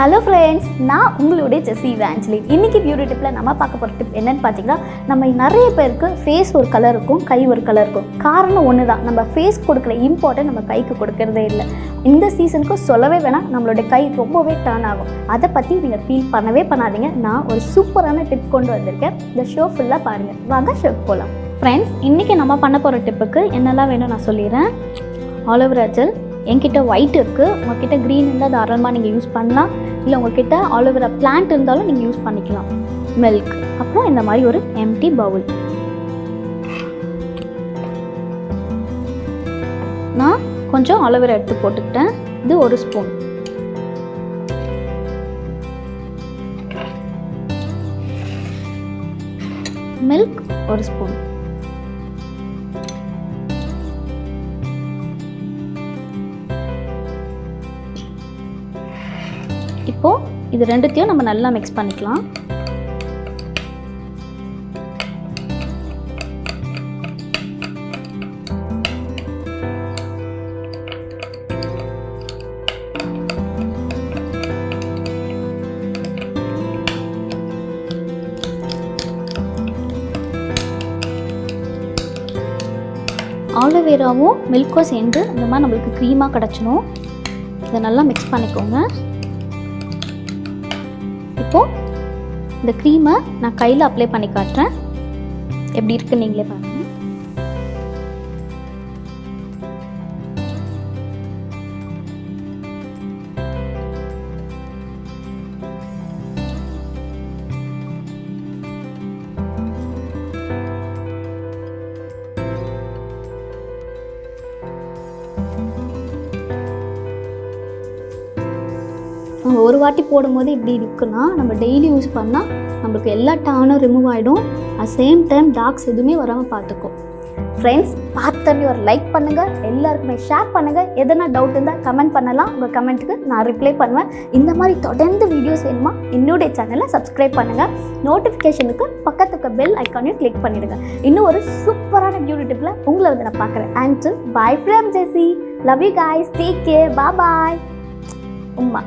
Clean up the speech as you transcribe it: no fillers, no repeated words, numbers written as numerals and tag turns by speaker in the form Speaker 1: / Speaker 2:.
Speaker 1: Hello friends, நான் உங்களுடைய ஜெஸ்ஸி Evangeline. இன்றைக்கி பியூட்டி டிப்பில் நம்ம பார்க்க போகிற டிப் என்னென்னு பார்த்தீங்கன்னா, நம்ம நிறைய பேருக்கு ஃபேஸ் ஒரு கலர் இருக்கும், கை ஒரு கலர் இருக்கும். காரணம் ஒன்று தான், நம்ம ஃபேஸ் கொடுக்குற இம்பார்ட்டன்ட் நம்ம கைக்கு கொடுக்கறதே இல்லை. இந்த சீசனுக்கு சொல்லவே வேணாம், நம்மளுடைய கை ரொம்பவே டர்ன் ஆகும். அதை பற்றி நீங்கள் ஃபீல் பண்ணவே பண்ணாதீங்க. நான் ஒரு சூப்பரான டிப் கொண்டு வந்திருக்கேன். இந்த ஷோ ஃபுல்லாக பாருங்கள். வாங்க ஷோக்கு போகலாம். ஃப்ரெண்ட்ஸ், இன்றைக்கி நம்ம பண்ண போகிற டிப்புக்கு என்னெல்லாம் வேணும் நான் சொல்லிடுறேன். ஆலோவேரா ஜெல் என்கிட்ட ஒயிட் இருக்குது, உங்கள்கிட்ட க்ரீன் இருந்தால் தாராளமாக நீங்கள் யூஸ் பண்ணலாம். இல்லை உங்கள்கிட்ட ஆலோவேரா பிளான்ட் இருந்தாலும் நீங்கள் யூஸ் பண்ணிக்கலாம். மில்க், அப்புறம் இந்த மாதிரி ஒரு எம்டி பவுல். நான் கொஞ்சம் ஆலோவேரா எடுத்து போட்டுக்கிட்டேன். இது ஒரு ஸ்பூன். மில்க் ஒரு ஸ்பூன். இப்போது இது ரெண்டுத்தையும் நம்ம நல்லா மிக்ஸ் பண்ணிக்கலாம். ஆலோவேராவும் மில்க்கும் சேர்ந்து இந்த மாதிரி நம்மளுக்கு க்ரீமாக கிடச்சிடும். இதை நல்லா மிக்ஸ் பண்ணிக்கோங்க. இப்போது இந்த க்ரீமை நான் கையில் அப்ளை பண்ணி காட்டுறேன். எப்படி இருக்குன்னு நீங்களே பாருங்கள். ஒரு வாட்டி போடும்போது இப்படி இருக்குன்னா, நம்ம டெய்லி யூஸ் பண்ணால் நம்மளுக்கு எல்லா டானும் ரிமூவ் ஆகிடும். அட் சேம் டைம் டார்க்ஸ் எதுவுமே வராமல் பார்த்துக்கும். ஃப்ரெண்ட்ஸ், பார்த்தோன்னே ஒரு லைக் பண்ணுங்கள், எல்லாருக்குமே ஷேர் பண்ணுங்கள். எதனா டவுட் இருந்தால் கமெண்ட் பண்ணலாம். உங்கள் கமெண்ட்டுக்கு நான் ரிப்ளை பண்ணுவேன். இந்த மாதிரி தொடர்ந்து வீடியோஸ் வேணுமா என்னுடைய சேனலை சப்ஸ்கிரைப் பண்ணுங்கள். நோட்டிஃபிகேஷனுக்கு பக்கத்துக்கு பெல் ஐக்கானையும் கிளிக் பண்ணிவிடுங்க. இன்னும் ஒரு சூப்பரான பியூட்டி டிப்பில் உங்களை வந்து நான் பார்க்குறேன். And bye from Jessie. Love you guys. Take care. Bye. உம்மா.